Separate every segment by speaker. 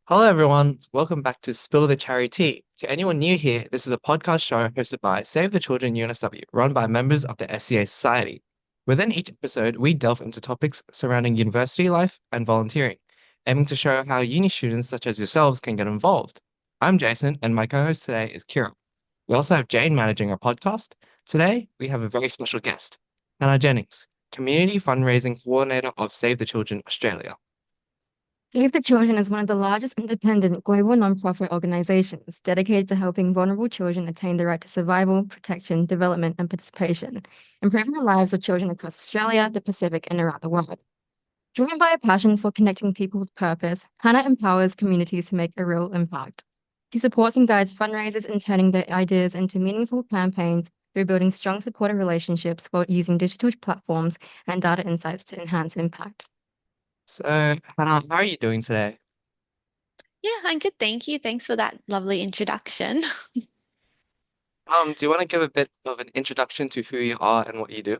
Speaker 1: Hello, everyone. Welcome back to Spill the Cherry Tea. To anyone new here, this is a podcast show hosted by Save the Children UNSW, run by members of the SCA Society. Within each episode, we delve into topics surrounding university life and volunteering, aiming to show how uni students such as yourselves can get involved. I'm Jason, and my co-host today is Kira. We also have Jane managing our podcast. Today, we have a very special guest, Hannah Jennings, Community Fundraising Coordinator of Save the Children Australia.
Speaker 2: Save the Children is one of the largest independent global nonprofit organizations dedicated to helping vulnerable children attain the right to survival, protection, development, and participation, improving the lives of children across Australia, the Pacific, and around the world. Driven by a passion for connecting people with purpose, Hannah empowers communities to make a real impact. She supports and guides fundraisers in turning their ideas into meaningful campaigns through building strong supportive relationships while using digital platforms and data insights to enhance impact.
Speaker 1: So, Hannah, how are you doing today?
Speaker 3: Yeah, I'm good, thank you. Thanks for that lovely introduction.
Speaker 1: Do you want to give a bit of an introduction to who you are and what you do?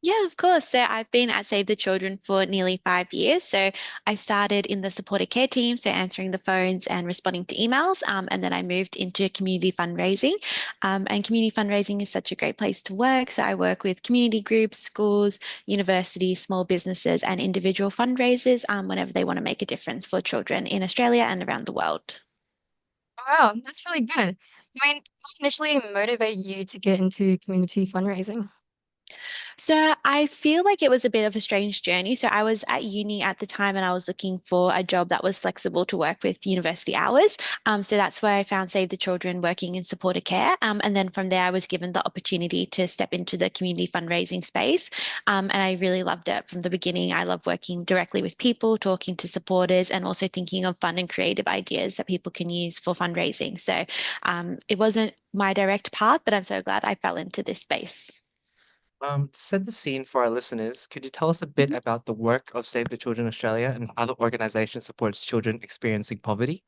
Speaker 3: Yeah, of course. So I've been at Save the Children for nearly 5 years. So I started in the supported care team, so answering the phones and responding to emails. And then I moved into community fundraising. And community fundraising is such a great place to work. So I work with community groups, schools, universities, small businesses, and individual fundraisers whenever they want to make a difference for children in Australia and around the world.
Speaker 2: Wow, that's really good. What initially motivate you to get into community fundraising?
Speaker 3: So I feel like it was a bit of a strange journey. So I was at uni at the time and I was looking for a job that was flexible to work with university hours. So that's where I found Save the Children working in supported care. And then from there, I was given the opportunity to step into the community fundraising space. And I really loved it from the beginning. I love working directly with people, talking to supporters, and also thinking of fun and creative ideas that people can use for fundraising. So it wasn't my direct path, but I'm so glad I fell into this space.
Speaker 1: To set the scene for our listeners, could you tell us a bit about the work of Save the Children Australia and how the organization supports children experiencing poverty?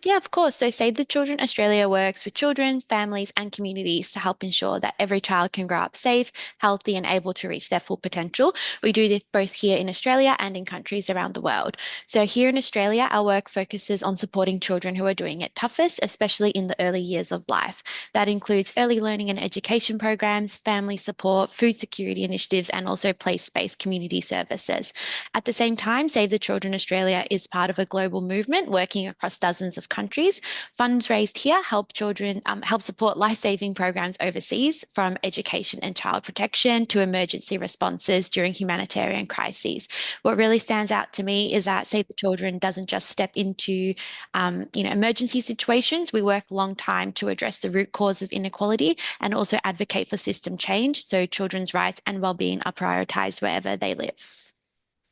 Speaker 3: Yeah, of course. So Save the Children Australia works with children, families, and communities to help ensure that every child can grow up safe, healthy, and able to reach their full potential. We do this both here in Australia and in countries around the world. So here in Australia, our work focuses on supporting children who are doing it toughest, especially in the early years of life. That includes early learning and education programs, family support, food security initiatives, and also place-based community services. At the same time, Save the Children Australia is part of a global movement working across dozens of countries. Funds raised here help children help support life-saving programs overseas, from education and child protection to emergency responses during humanitarian crises. What really stands out to me is that Save the Children doesn't just step into emergency situations. We work a long time to address the root cause of inequality and also advocate for system change so children's rights and well-being are prioritized wherever they live.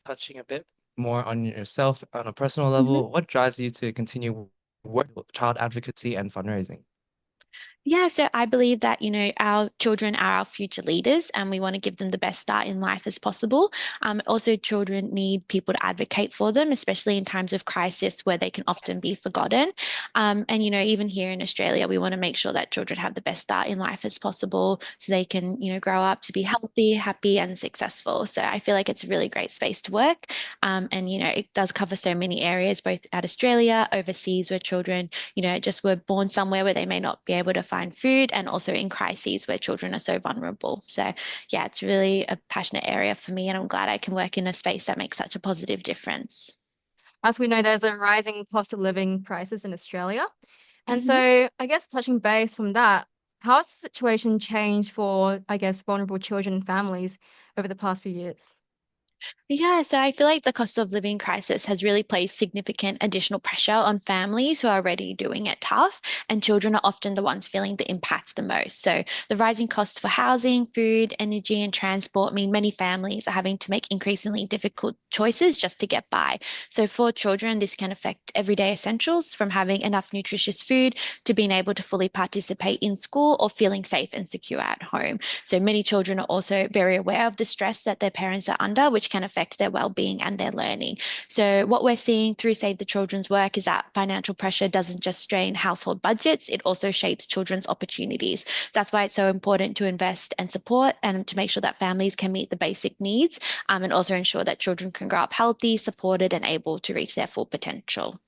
Speaker 1: Touching a bit more on yourself on a personal
Speaker 3: Mhm.
Speaker 1: level, what drives you to continue work with child advocacy and fundraising?
Speaker 3: Yeah, so I believe that, our children are our future leaders and we want to give them the best start in life as possible. Also, children need people to advocate for them, especially in times of crisis where they can often be forgotten. And, even here in Australia, we want to make sure that children have the best start in life as possible so they can, grow up to be healthy, happy, and successful. So I feel like it's a really great space to work. And, it does cover so many areas, both at Australia, overseas, where children just were born somewhere where they may not be able to find food, and also in crises where children are so vulnerable. So, yeah, it's really a passionate area for me, and I'm glad I can work in a space that makes such a positive difference.
Speaker 2: As we know, there's a rising cost of living crisis in Australia. And
Speaker 3: Mhm.
Speaker 2: so, I guess touching base from that, how has the situation changed for, I guess, vulnerable children and families over the past few years?
Speaker 3: Yeah, so I feel like the cost of living crisis has really placed significant additional pressure on families who are already doing it tough, and children are often the ones feeling the impact the most. So the rising costs for housing, food, energy, and transport mean many families are having to make increasingly difficult choices just to get by. So for children, this can affect everyday essentials, from having enough nutritious food to being able to fully participate in school or feeling safe and secure at home. So many children are also very aware of the stress that their parents are under, which which can affect their well-being and their learning. So what we're seeing through Save the Children's work is that financial pressure doesn't just strain household budgets, it also shapes children's opportunities. That's why it's so important to invest and support and to make sure that families can meet the basic needs, and also ensure that children can grow up healthy, supported, and able to reach their full potential.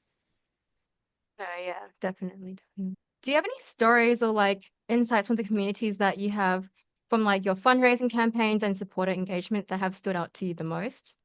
Speaker 2: No, yeah, definitely, definitely. Do you have any stories or like insights from the communities that you have from like your fundraising campaigns and supporter engagement that have stood out to you the most?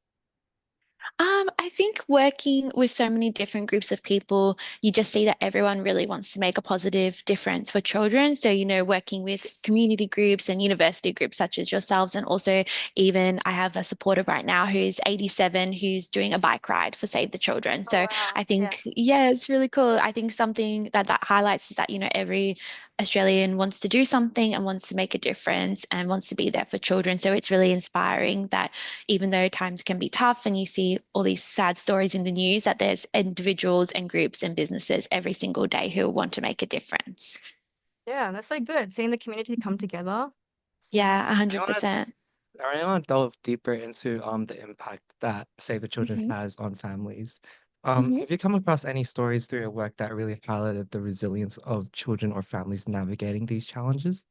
Speaker 3: I think working with so many different groups of people, you just see that everyone really wants to make a positive difference for children. So, working with community groups and university groups such as yourselves, and also even I have a supporter right now who's 87 who's doing a bike ride for Save the Children.
Speaker 2: Oh
Speaker 3: So
Speaker 2: wow.
Speaker 3: I
Speaker 2: Yeah.
Speaker 3: think, yeah, it's really cool. I think something that highlights is that, every Australian wants to do something and wants to make a difference and wants to be there for children. So it's really inspiring that even though times can be tough and you see all these sad stories in the news, that there's individuals and groups and businesses every single day who want to make a difference.
Speaker 2: Yeah, that's so good. Seeing the community come together.
Speaker 3: Yeah,
Speaker 1: I want to
Speaker 3: 100%.
Speaker 1: I really want to delve deeper into the impact that Save the Children
Speaker 3: hmm
Speaker 1: has on families.
Speaker 3: hmm
Speaker 1: Have you come across any stories through your work that really highlighted the resilience of children or families navigating these challenges?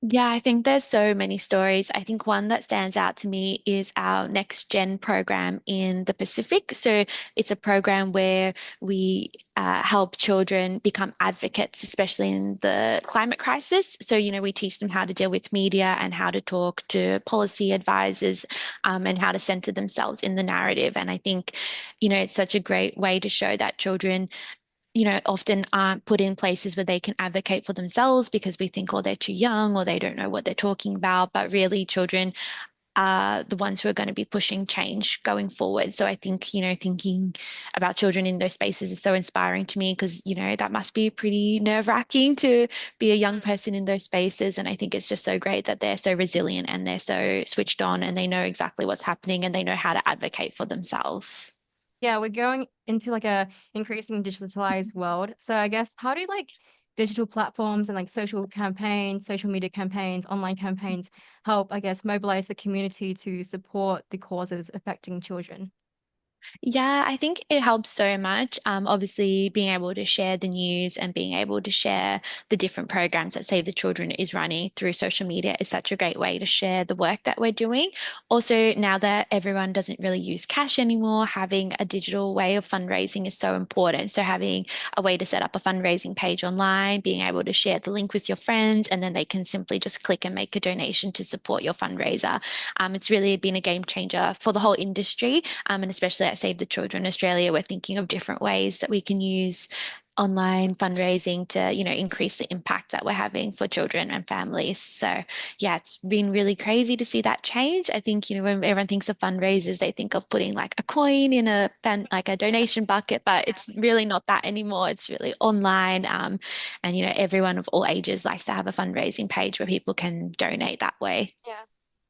Speaker 3: Yeah, I think there's so many stories. I think one that stands out to me is our Next Gen program in the Pacific. So it's a program where we help children become advocates, especially in the climate crisis. So, we teach them how to deal with media and how to talk to policy advisors, and how to center themselves in the narrative. And I think, it's such a great way to show that children often aren't put in places where they can advocate for themselves because we think, oh, they're too young or they don't know what they're talking about. But really, children are the ones who are going to be pushing change going forward. So I think, thinking about children in those spaces is so inspiring to me because, that must be pretty nerve-wracking to be a young person in those spaces. And I think it's just so great that they're so resilient and they're so switched on and they know exactly what's happening and they know how to advocate for themselves.
Speaker 2: Yeah, we're going into like a increasing digitalized world. So I guess how do like digital platforms and like social campaigns, social media campaigns, online campaigns help, I guess, mobilize the community to support the causes affecting children?
Speaker 3: Yeah, I think it helps so much. Obviously, being able to share the news and being able to share the different programs that Save the Children is running through social media is such a great way to share the work that we're doing. Also, now that everyone doesn't really use cash anymore, having a digital way of fundraising is so important. So, having a way to set up a fundraising page online, being able to share the link with your friends, and then they can simply just click and make a donation to support your fundraiser. It's really been a game changer for the whole industry, and especially at Save the Children Australia, we're thinking of different ways that we can use online fundraising to, increase the impact that we're having for children and families. So yeah, it's been really crazy to see that change. I think, when everyone thinks of fundraisers, they think of putting like a coin in like a donation bucket, but it's really not that anymore. It's really online. And everyone of all ages likes to have a fundraising page where people can donate that way.
Speaker 2: Yeah.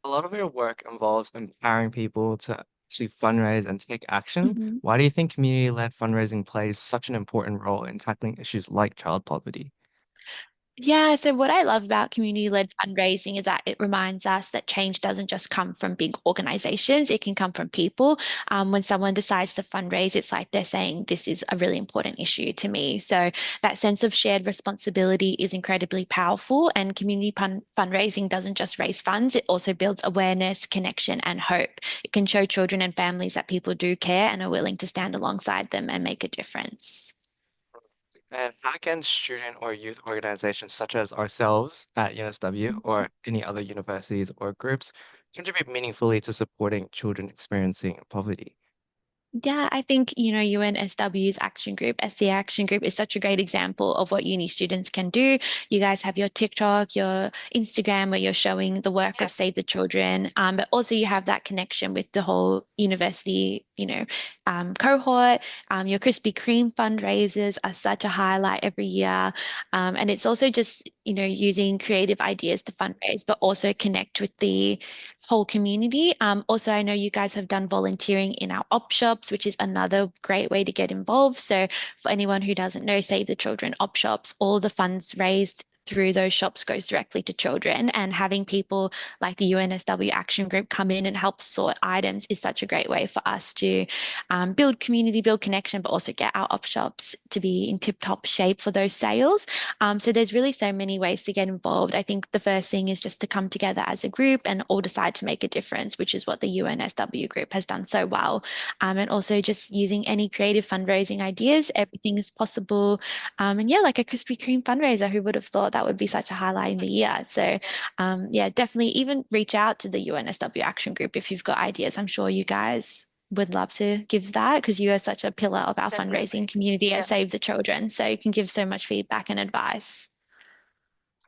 Speaker 1: A lot of your work involves empowering people to actually fundraise and take action.
Speaker 3: Mhm.
Speaker 1: Why do you think community-led fundraising plays such an important role in tackling issues like child poverty?
Speaker 3: Yeah, so what I love about community-led fundraising is that it reminds us that change doesn't just come from big organizations, it can come from people. When someone decides to fundraise, it's like they're saying, this is a really important issue to me. So that sense of shared responsibility is incredibly powerful, and community fundraising doesn't just raise funds, it also builds awareness, connection, and hope. It can show children and families that people do care and are willing to stand alongside them and make a difference.
Speaker 1: And how can student or youth organizations such as ourselves at UNSW or any other universities or groups contribute meaningfully to supporting children experiencing poverty?
Speaker 3: Yeah, I think, UNSW's action group, SCA action group is such a great example of what uni students can do. You guys have your TikTok, your Instagram, where you're showing the work
Speaker 2: Yeah.
Speaker 3: of Save the Children, but also you have that connection with the whole university, cohort. Your Krispy Kreme fundraisers are such a highlight every year. And it's also just, using creative ideas to fundraise, but also connect with the whole community. Also, I know you guys have done volunteering in our op shops, which is another great way to get involved. So, for anyone who doesn't know, Save the Children op shops, all the funds raised through those shops goes directly to children. And having people like the UNSW Action Group come in and help sort items is such a great way for us to build community, build connection, but also get our op shops to be in tip-top shape for those sales. So there's really so many ways to get involved. I think the first thing is just to come together as a group and all decide to make a difference, which is what the UNSW group has done so well. And also just using any creative fundraising ideas, everything is possible. And yeah, like a Krispy Kreme fundraiser, who would have thought that would be such a highlight in the year? So yeah, definitely even reach out to the UNSW Action Group if you've got ideas. I'm sure you guys would love to give that because you are such a pillar of our fundraising
Speaker 2: Definitely.
Speaker 3: community at
Speaker 2: Yeah.
Speaker 3: Save the Children. So you can give so much feedback and advice.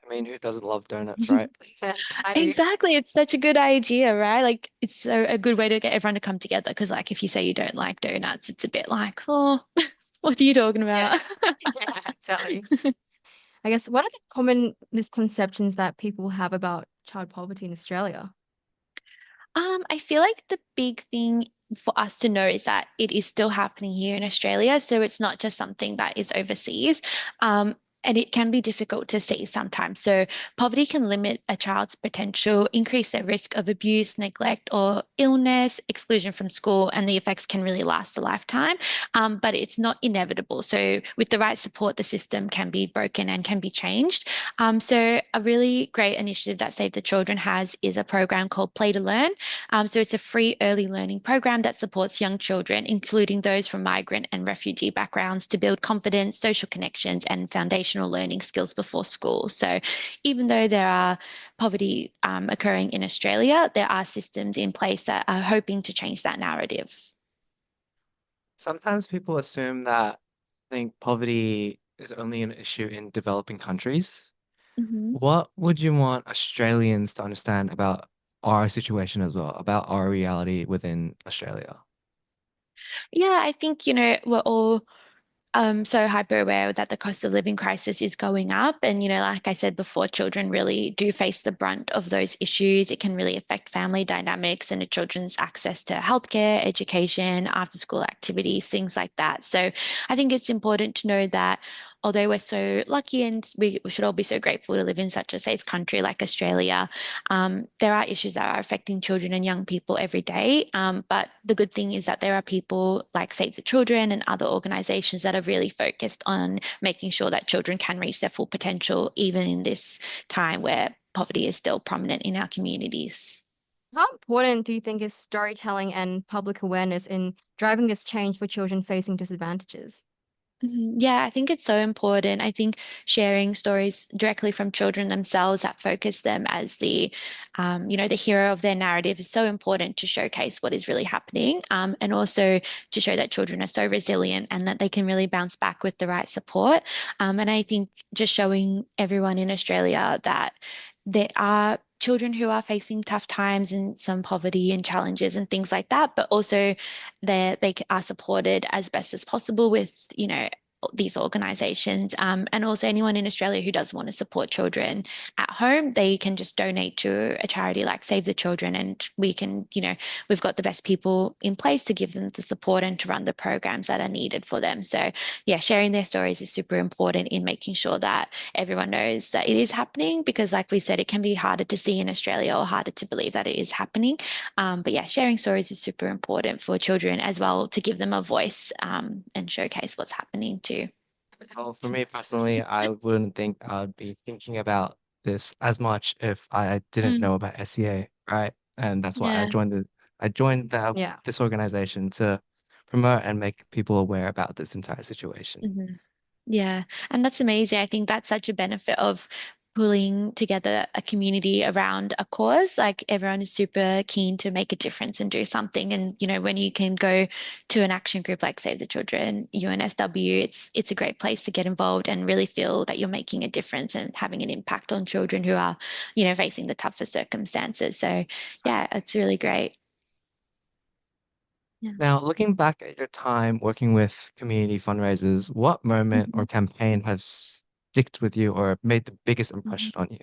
Speaker 1: I mean, who doesn't love donuts, right?
Speaker 2: Yeah, I do.
Speaker 3: Exactly. It's such a good idea, right? Like it's a good way to get everyone to come together because like if you say you don't like donuts, it's a bit like, oh, what are you talking
Speaker 2: Yeah.
Speaker 3: about?
Speaker 2: Yeah, exactly. I guess what are the common misconceptions that people have about child poverty in Australia?
Speaker 3: I feel like the big thing for us to know is that it is still happening here in Australia. So it's not just something that is overseas. And it can be difficult to see sometimes. So poverty can limit a child's potential, increase their risk of abuse, neglect, or illness, exclusion from school, and the effects can really last a lifetime. But it's not inevitable. So with the right support, the system can be broken and can be changed. So a really great initiative that Save the Children has is a program called Play to Learn. So it's a free early learning program that supports young children, including those from migrant and refugee backgrounds, to build confidence, social connections, and foundational learning skills before school. So even though there are poverty occurring in Australia, there are systems in place that are hoping to change that narrative.
Speaker 1: Sometimes people assume that I think poverty is only an issue in developing countries.
Speaker 3: Mhm.
Speaker 1: What would you want Australians to understand about our situation as well, about our reality within Australia?
Speaker 3: Yeah, I think, we're all so hyper aware that the cost of living crisis is going up. And, like I said before, children really do face the brunt of those issues. It can really affect family dynamics and the children's access to healthcare, education, after school activities, things like that. So I think it's important to know that although we're so lucky and we should all be so grateful to live in such a safe country like Australia, there are issues that are affecting children and young people every day. But the good thing is that there are people like Save the Children and other organizations that are really focused on making sure that children can reach their full potential, even in this time where poverty is still prominent in our communities.
Speaker 2: How important do you think is storytelling and public awareness in driving this change for children facing disadvantages?
Speaker 3: Yeah, I think it's so important. I think sharing stories directly from children themselves that focus them as the hero of their narrative is so important to showcase what is really happening, and also to show that children are so resilient and that they can really bounce back with the right support. And I think just showing everyone in Australia that there are children who are facing tough times and some poverty and challenges and things like that, but also they are supported as best as possible with, these organizations. And also anyone in Australia who does want to support children at home, they can just donate to a charity like Save the Children, and we've got the best people in place to give them the support and to run the programs that are needed for them. So yeah, sharing their stories is super important in making sure that everyone knows that it is happening because, like we said, it can be harder to see in Australia or harder to believe that it is happening. But yeah, sharing stories is super important for children as well to give them a voice and showcase what's happening too.
Speaker 1: Well, for me personally, I wouldn't think I'd be thinking about this as much if I didn't
Speaker 3: Mm,
Speaker 1: know about SCA, right? And that's why
Speaker 3: yeah.
Speaker 1: I joined
Speaker 2: Yeah.
Speaker 1: this organization to promote and make people aware about this entire situation.
Speaker 3: Mhm. Yeah, and that's amazing. I think that's such a benefit of pulling together a community around a cause. Like everyone is super keen to make a difference and do something. And when you can go to an action group like Save the Children, UNSW, it's a great place to get involved and really feel that you're making a difference and having an impact on children who are, facing the toughest circumstances. So yeah, it's really great. Yeah.
Speaker 1: Now, looking back at your time working with community fundraisers, what moment or
Speaker 3: Mhm.
Speaker 1: campaign has sticked with you or made the biggest
Speaker 3: Mhm.
Speaker 1: impression on you?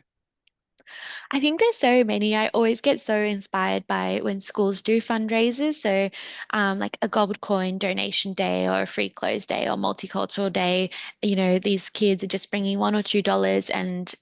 Speaker 3: I think there's so many. I always get so inspired by when schools do fundraisers. So, like a gold coin donation day or a free clothes day or multicultural day, these kids are just bringing $1 or $2 and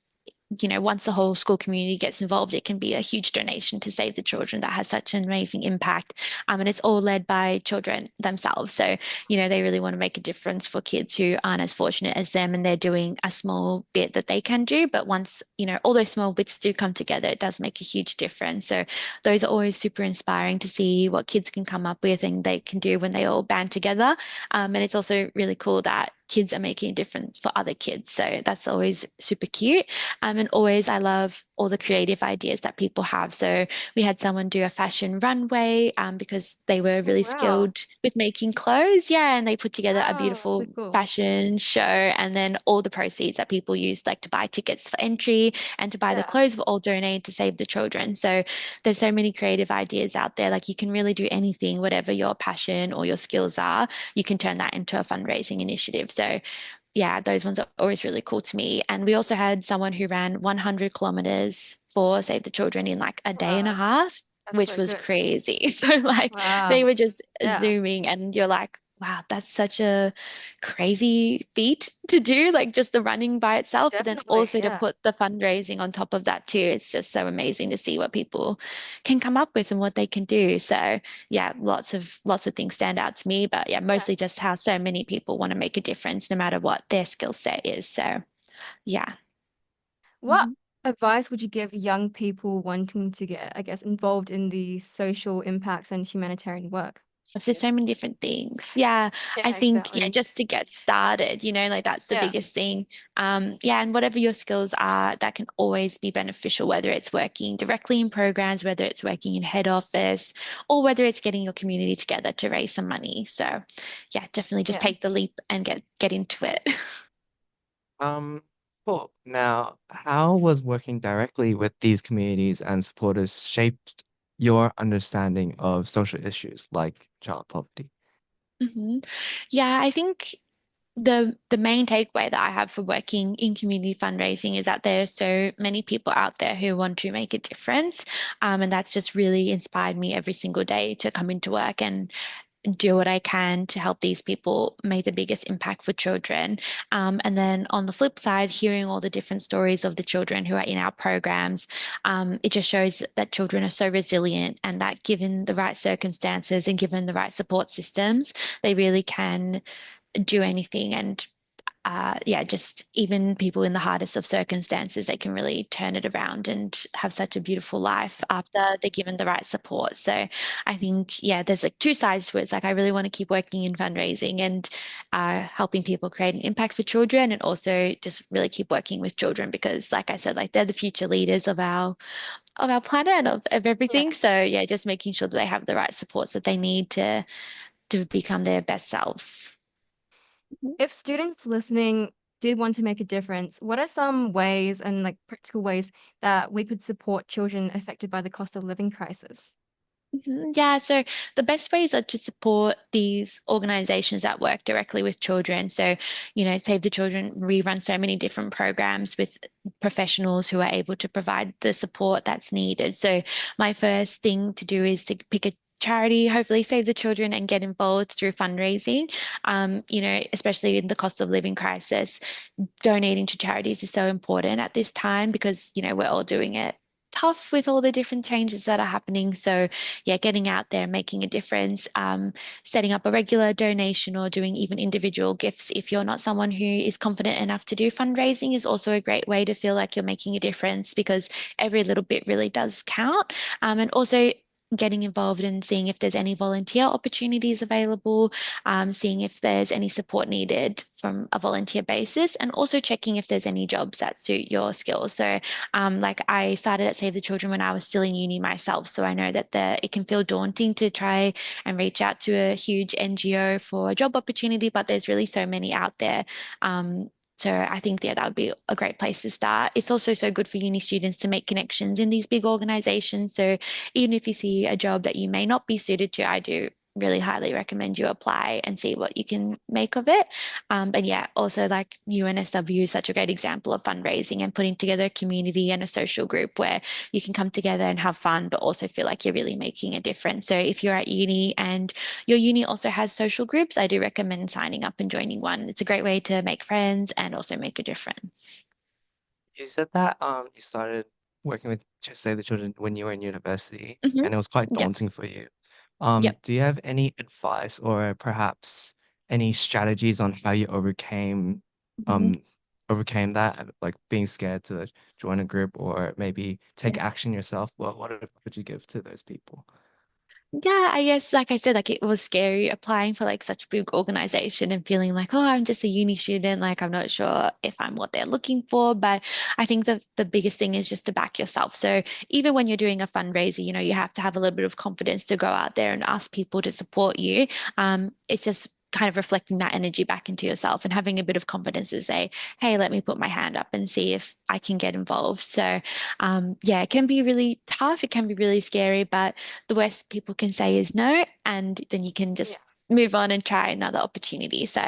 Speaker 3: once the whole school community gets involved, it can be a huge donation to Save the Children that has such an amazing impact. And it's all led by children themselves. So, they really want to make a difference for kids who aren't as fortunate as them, and they're doing a small bit that they can do. But once, all those small bits do come together, it does make a huge difference. So those are always super inspiring to see what kids can come up with and they can do when they all band together. And it's also really cool that kids are making a difference for other kids. So that's always super cute. And always, I love all the creative ideas that people have. So we had someone do a fashion runway because they were
Speaker 2: Oh,
Speaker 3: really
Speaker 2: wow.
Speaker 3: skilled with making clothes. Yeah, and they put together a
Speaker 2: Wow, so
Speaker 3: beautiful
Speaker 2: cool.
Speaker 3: fashion show. And then all the proceeds that people used, like to buy tickets for entry and to buy the
Speaker 2: Yeah,
Speaker 3: clothes, were all donated to Save the Children. So there's so many creative ideas out there. Like you can really do anything, whatever your passion or your skills are, you can turn that into a fundraising initiative. So yeah, those ones are always really cool to me. And we also had someone who ran 100 kilometers for Save the Children in like a day and a
Speaker 2: wow.
Speaker 3: half,
Speaker 2: That's
Speaker 3: which
Speaker 2: so
Speaker 3: was
Speaker 2: good.
Speaker 3: crazy. So like they
Speaker 2: Wow.
Speaker 3: were just
Speaker 2: Yeah,
Speaker 3: zooming, and you're like, wow, that's such a crazy feat to do, like just the running by itself, but then
Speaker 2: definitely.
Speaker 3: also to
Speaker 2: Yeah,
Speaker 3: put the fundraising on top of that too. It's just so amazing to see what people can come up with and what they can do. So yeah, lots of things stand out to me, but yeah,
Speaker 2: yeah.
Speaker 3: mostly just how so many people want to make a difference no matter what their skill set is. So yeah.
Speaker 2: What
Speaker 3: Mhm.
Speaker 2: advice would you give young people wanting to get, I guess, involved in the social impacts and humanitarian work?
Speaker 3: There's so many different things. Yeah, I
Speaker 2: Yeah,
Speaker 3: think, yeah,
Speaker 2: exactly.
Speaker 3: just to get started, like that's the
Speaker 2: Yeah,
Speaker 3: biggest thing. Yeah, and whatever your skills are, that can always be beneficial, whether it's working directly in programs, whether it's working in head office, or whether it's getting your community together to raise some money. So yeah, definitely just
Speaker 2: yeah.
Speaker 3: take the leap and get into it.
Speaker 1: Um, cool. Now, how was working directly with these communities and supporters shaped your understanding of social issues like child poverty?
Speaker 3: hmm Yeah, I think the main takeaway that I have for working in community fundraising is that there are so many people out there who want to make a difference. And that's just really inspired me every single day to come into work and do what I can to help these people make the biggest impact for children. And then on the flip side, hearing all the different stories of the children who are in our programs, it just shows that children are so resilient and that given the right circumstances and given the right support systems, they really can do anything. And yeah, just even people in the hardest of circumstances, they can really turn it around and have such a beautiful life after they're given the right support. So I think, yeah, there's like two sides to it. It's like I really want to keep working in fundraising and helping people create an impact for children, and also just really keep working with children because, like I said, like they're the future leaders of our planet and of
Speaker 2: Yeah.
Speaker 3: everything. So yeah, just making sure that they have the right supports that they need to become their best selves.
Speaker 2: If students listening did want to make a difference, what are some ways and like practical ways that we could support children affected by the cost of living crisis?
Speaker 3: Yeah, so the best ways are to support these organizations that work directly with children. So, Save the Children, we run so many different programs with professionals who are able to provide the support that's needed. So, my first thing to do is to pick a charity, hopefully Save the Children, and get involved through fundraising. Especially in the cost of living crisis, donating to charities is so important at this time because, we're all doing it tough with all the different changes that are happening. So, yeah, getting out there, making a difference, setting up a regular donation or doing even individual gifts if you're not someone who is confident enough to do fundraising is also a great way to feel like you're making a difference because every little bit really does count. And also, getting involved and seeing if there's any volunteer opportunities available, seeing if there's any support needed from a volunteer basis, and also checking if there's any jobs that suit your skills. So, like I started at Save the Children when I was still in uni myself, so I know that it can feel daunting to try and reach out to a huge NGO for a job opportunity, but there's really so many out there. So I think, yeah, that would be a great place to start. It's also so good for uni students to make connections in these big organizations. So even if you see a job that you may not be suited to, I do really highly recommend you apply and see what you can make of it. But yeah, also like UNSW is such a great example of fundraising and putting together a community and a social group where you can come together and have fun, but also feel like you're really making a difference. So if you're at uni and your uni also has social groups, I do recommend signing up and joining one. It's a great way to make friends and also make a difference.
Speaker 1: You said that you started working with Just Save the Children when you were in university,
Speaker 3: Hmm.
Speaker 1: and it was quite
Speaker 3: Yep.
Speaker 1: daunting for you.
Speaker 3: Yep.
Speaker 1: Do you have any advice or perhaps any strategies on how you
Speaker 3: Hmm.
Speaker 1: um overcame that, and, like being scared to join a group or maybe take
Speaker 2: Yeah.
Speaker 1: action yourself? What advice would you give to those people?
Speaker 3: Yeah, I guess like I said, like it was scary applying for like such a big organization and feeling like, oh, I'm just a uni student, like I'm not sure if I'm what they're looking for. But I think the biggest thing is just to back yourself. So even when you're doing a fundraiser, you have to have a little bit of confidence to go out there and ask people to support you. It's just kind of reflecting that energy back into yourself and having a bit of confidence to say, hey, let me put my hand up and see if I can get involved. So yeah, it can be really tough. It can be really scary, but the worst people can say is no, and then you can
Speaker 2: Yeah.
Speaker 3: just move on and try another opportunity. So,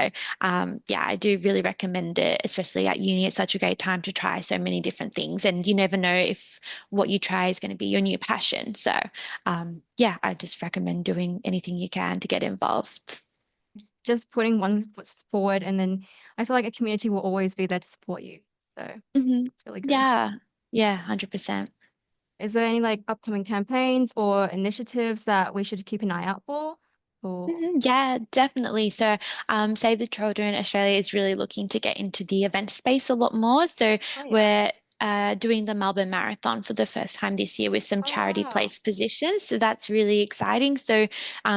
Speaker 3: yeah, I do really recommend it, especially at uni. It's such a great time to try so many different things, and you never know if what you try is going to be your new passion. So, yeah, I just recommend doing anything you can to get involved.
Speaker 2: Just putting one foot forward, and then I feel like a community will always be there to support you. So
Speaker 3: Hmm.
Speaker 2: it's really good.
Speaker 3: Yeah, yeah, 100%.
Speaker 2: Is there any like upcoming campaigns or initiatives that we should keep an eye out for? Or
Speaker 3: Yeah, definitely. So, Save the Children Australia is really looking to get into the event space a lot more. So,
Speaker 2: oh yeah.
Speaker 3: we're doing the Melbourne Marathon for the first time this year with some
Speaker 2: Oh
Speaker 3: charity
Speaker 2: wow.
Speaker 3: place positions. So, that's really exciting. So,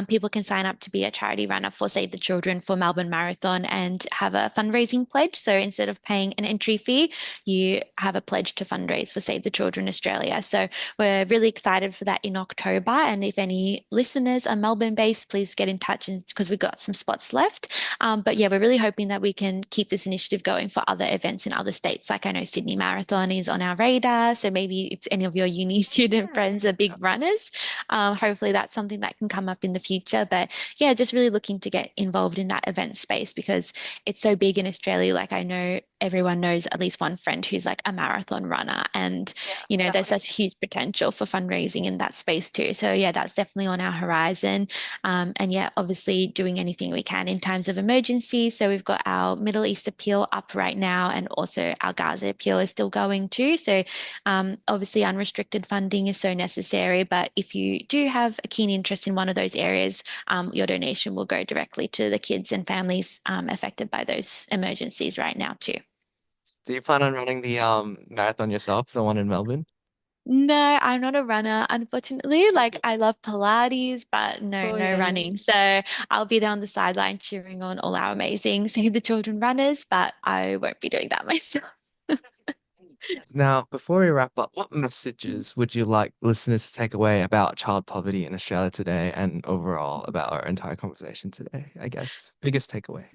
Speaker 3: people can sign up to be a charity runner for Save the Children for Melbourne Marathon and have a fundraising pledge. So, instead of paying an entry fee, you have a pledge to fundraise for Save the Children Australia. So, we're really excited for that in October. And if any listeners are Melbourne based, please get in touch because we've got some spots left. But yeah, we're really hoping that we can keep this initiative going for other events in other states. Like I know Sydney Marathon is on our radar. So maybe if any of your uni student
Speaker 2: Yeah.
Speaker 3: friends are big runners, hopefully that's something that can come up in the future. But yeah, just really looking to get involved in that event space because it's so big in Australia. Like I know everyone knows at least one friend who's like a marathon runner and
Speaker 2: Yeah,
Speaker 3: there's
Speaker 2: exactly.
Speaker 3: such huge potential for fundraising in that space too. So yeah, that's definitely on our horizon. And yeah, obviously doing anything we can in times of emergency. So we've got our Middle East appeal up right now, and also our Gaza appeal is still going too. So obviously unrestricted funding is so necessary. But if you do have a keen interest in one of those areas, your donation will go directly to the kids and families affected by those emergencies right now too.
Speaker 1: Do you plan on running the marathon yourself, the one in Melbourne?
Speaker 3: No, I'm not a runner, unfortunately. Like I love Pilates, but no,
Speaker 2: Oh
Speaker 3: no
Speaker 2: yeah.
Speaker 3: running. So I'll be there on the sideline cheering on all our amazing Save the Children runners, but I won't be doing that myself.
Speaker 1: Now, before we wrap up, what messages would you like listeners to take away about child poverty in Australia today and overall about our entire conversation today? I guess biggest takeaway.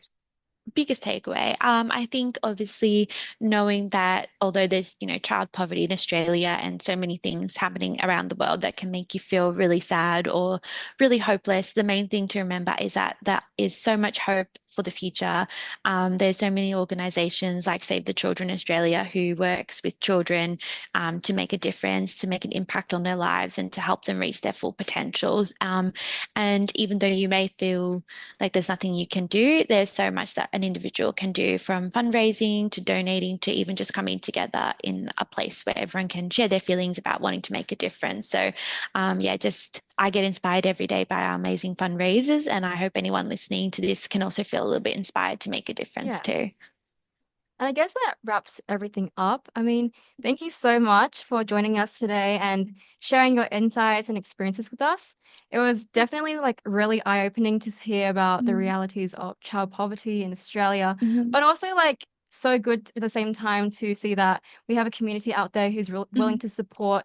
Speaker 3: Biggest takeaway. I think obviously knowing that although there's, child poverty in Australia and so many things happening around the world that can make you feel really sad or really hopeless, the main thing to remember is that there is so much hope for the future. There's so many organizations like Save the Children Australia who works with children to make a difference, to make an impact on their lives and to help them reach their full potentials. And even though you may feel like there's nothing you can do. There's so much that an individual can do from fundraising to donating to even just coming together in a place where everyone can share their feelings about wanting to make a difference. So, yeah, just I get inspired every day by our amazing fundraisers, and I hope anyone listening to this can also feel a little bit inspired to make a difference
Speaker 2: Yeah.
Speaker 3: too.
Speaker 2: And I guess that wraps everything up. I mean, thank you so much for joining us today and sharing your insights and experiences with us. It was definitely like really eye-opening to hear about the
Speaker 3: Mhm.
Speaker 2: realities of child poverty in Australia,
Speaker 3: Mhm.
Speaker 2: but also like so good at the same time to see that we have a community out there who's willing
Speaker 3: Mhm.
Speaker 2: to support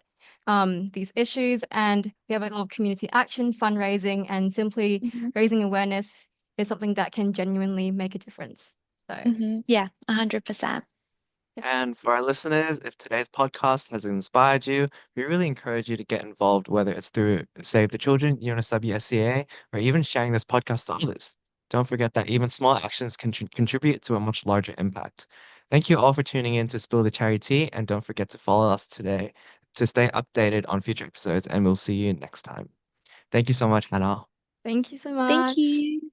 Speaker 2: these issues, and we have a lot of community action, fundraising, and simply
Speaker 3: Mhm.
Speaker 2: raising awareness is something that can genuinely make a difference. So.
Speaker 3: Mhm. Yeah, 100%.
Speaker 1: And for our listeners, if today's podcast has inspired you, we really encourage you to get involved, whether it's through Save the Children, UNSW SCA, or even sharing this podcast to others. Don't forget that even small actions can contribute to a much larger impact. Thank you all for tuning in to Spill the Cherry Tea, and don't forget to follow us today to stay updated on future episodes, and we'll see you next time. Thank you so much, Hannah.
Speaker 2: Thank you so
Speaker 3: Thank
Speaker 2: much.
Speaker 3: you.